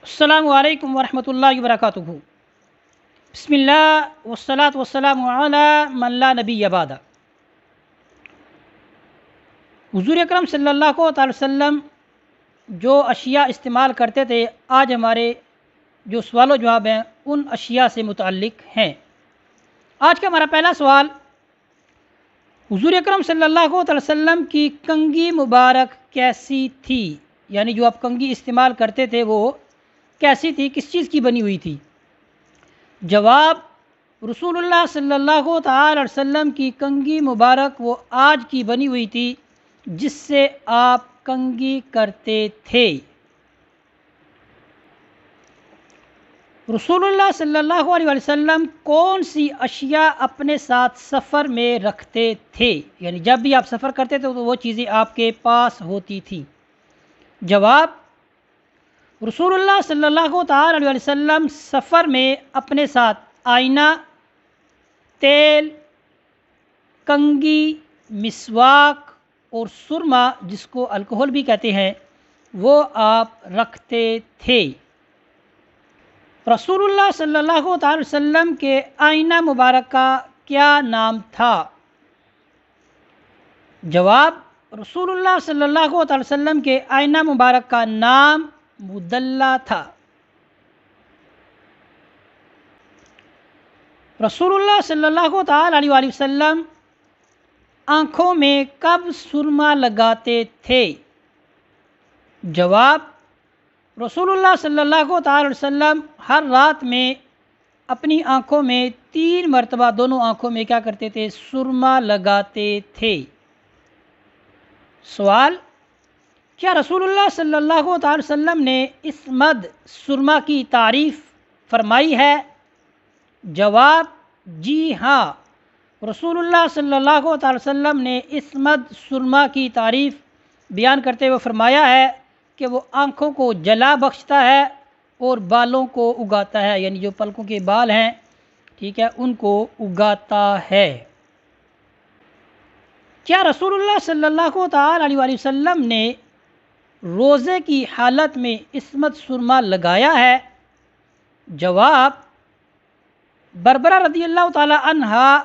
السلام علیکم ورحمۃ اللہ وبرکاتہ۔ بسم اللہ والصلاۃ والسلام علی من لا نبی بعد۔ حضور اکرم صلی اللہ علیہ وسلم جو اشیاء استعمال کرتے تھے، آج ہمارے جو سوال و جواب ہیں ان اشیاء سے متعلق ہیں۔ آج کا ہمارا پہلا سوال، حضور اکرم صلی اللہ علیہ وسلم کی کنگھی مبارک کیسی تھی؟ یعنی جو آپ کنگھی استعمال کرتے تھے وہ کیسی تھی، کس چیز کی بنی ہوئی تھی؟ جواب، رسول اللہ صلی اللہ تعالی علیہ وسلم کی کنگھی مبارک وہ آج کی بنی ہوئی تھی جس سے آپ کنگھی کرتے تھے۔ رسول اللہ صلی اللہ علیہ وسلم کون سی اشیاء اپنے ساتھ سفر میں رکھتے تھے؟ یعنی جب بھی آپ سفر کرتے تھے تو وہ چیزیں آپ کے پاس ہوتی تھی۔ جواب، رسول اللہ صلی اللہ تعالی علیہ وسلم سفر میں اپنے ساتھ آئینہ، تیل، کنگھی، مسواک اور سرما جس کو الکحل بھی کہتے ہیں وہ آپ رکھتے تھے۔ رسول اللہ صلی اللہ تعالی وسلم کے آئینہ مبارک کا کیا نام تھا؟ جواب، رسول اللہ صلی اللہ تعالی وسلم کے آئینہ مبارک کا نام مدلہ تھا۔ رسول اللہ صلی اللہ تعالی علیہ وسلم آنکھوں میں کب سرما لگاتے تھے؟ جواب، رسول اللہ صلی اللہ تعالی وسلم ہر رات میں اپنی آنکھوں میں 3 مرتبہ دونوں آنکھوں میں کیا کرتے تھے؟ سرما لگاتے تھے۔ سوال، کیا رسول اللہ صلی اللہ تعالی وسلم نے اسمد سرما کی تعریف فرمائی ہے؟ جواب، جی ہاں، رسول اللہ صلی اللہ تعالی وسلم نے اسمد سرما کی تعریف بیان کرتے ہوئے فرمایا ہے کہ وہ آنکھوں کو جلا بخشتا ہے اور بالوں کو اگاتا ہے، یعنی جو پلکوں کے بال ہیں ٹھیک ہے ان کو اگاتا ہے۔ کیا رسول اللہ صلی اللہ تعالی علیہ وسلم نے روزے کی حالت میں اسمد سرما لگایا ہے؟ جواب، بربرہ رضی اللہ تعالی عنہا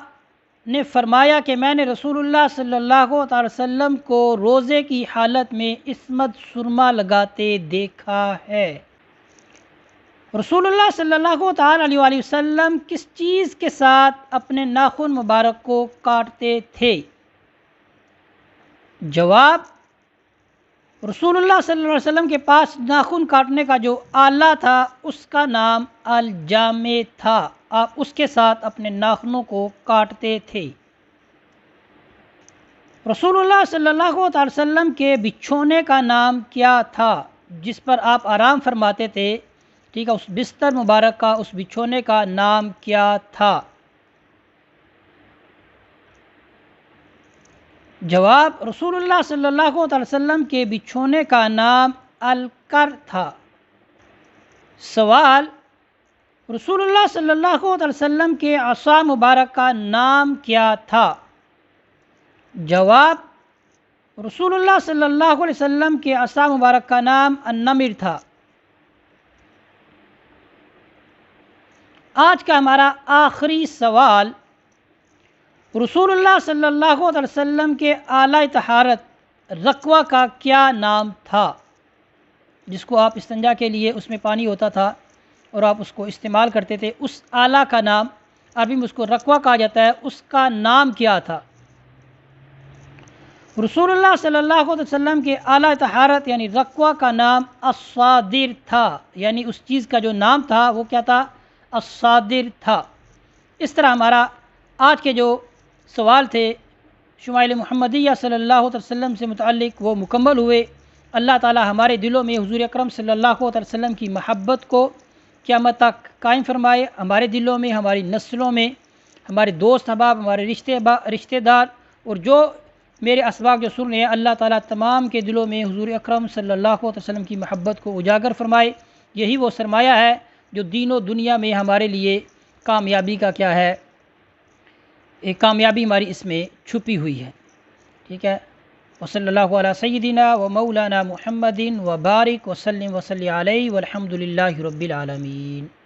نے فرمایا کہ میں نے رسول اللہ صلی اللہ تعالی وسلم کو روزے کی حالت میں اسمد سرما لگاتے دیکھا ہے۔ رسول اللہ صلی اللہ تعالی علیہ وسلم کس چیز کے ساتھ اپنے ناخن مبارک کو کاٹتے تھے؟ جواب، رسول اللہ صلی اللہ علیہ وسلم کے پاس ناخن کاٹنے کا جو آلہ تھا اس کا نام الجامع تھا، آپ اس کے ساتھ اپنے ناخنوں کو کاٹتے تھے۔ رسول اللہ صلی اللہ تعالی وسلم کے بچھونے کا نام کیا تھا جس پر آپ آرام فرماتے تھے؟ ٹھیک ہے، اس بستر مبارک کا، اس بچھونے کا نام کیا تھا؟ جواب، رسول اللہ صلی اللہ علیہ وسلم کے بچھونے کا نام الکر تھا۔ سوال، رسول اللہ صلی اللہ علیہ وسلم کے عصا مبارک کا نام کیا تھا؟ جواب، رسول اللہ صلی اللہ علیہ وسلم کے عصا مبارک کا نام النمر تھا۔ آج کا ہمارا آخری سوال، رسول اللہ صلی اللہ علیہ وسلم کے اعلیٰ طہارت رقوہ کا کیا نام تھا؟ جس کو آپ استنجا کے لیے اس میں پانی ہوتا تھا اور آپ اس کو استعمال کرتے تھے، اس آلہ کا نام، عربی میں اس کو رقوہ کہا جاتا ہے، اس کا نام کیا تھا؟ رسول اللہ صلی اللہ علیہ وسلم کے اعلیٰ طہارت یعنی رقوہ کا نام الصادر تھا، یعنی اس چیز کا جو نام تھا وہ کیا تھا؟ الصادر تھا۔ اس طرح ہمارا آج کے جو سوال تھے شمائل محمدیہ صلی اللہ علیہ وسلم سے متعلق وہ مکمل ہوئے۔ اللہ تعالی ہمارے دلوں میں حضور اکرم صلی اللہ علیہ وسلم کی محبت کو قیامت تک قائم فرمائے، ہمارے دلوں میں، ہماری نسلوں میں، ہمارے دوست احباب، ہمارے رشتہ دار اور جو میرے اسباق جو سن رہے ہیں، اللہ تعالیٰ تمام کے دلوں میں حضور اکرم صلی اللہ علیہ وسلم کی محبت کو اجاگر فرمائے۔ یہی وہ سرمایہ ہے جو دین و دنیا میں ہمارے لیے کامیابی کا کیا ہے؟ ایک کامیابی ہماری اس میں چھپی ہوئی ہے۔ ٹھیک ہے، وصلی اللہ علیہ سیدنا و مولانا محمد و بارک وسلم وصلی علیہ والحمد للہ رب العالمین.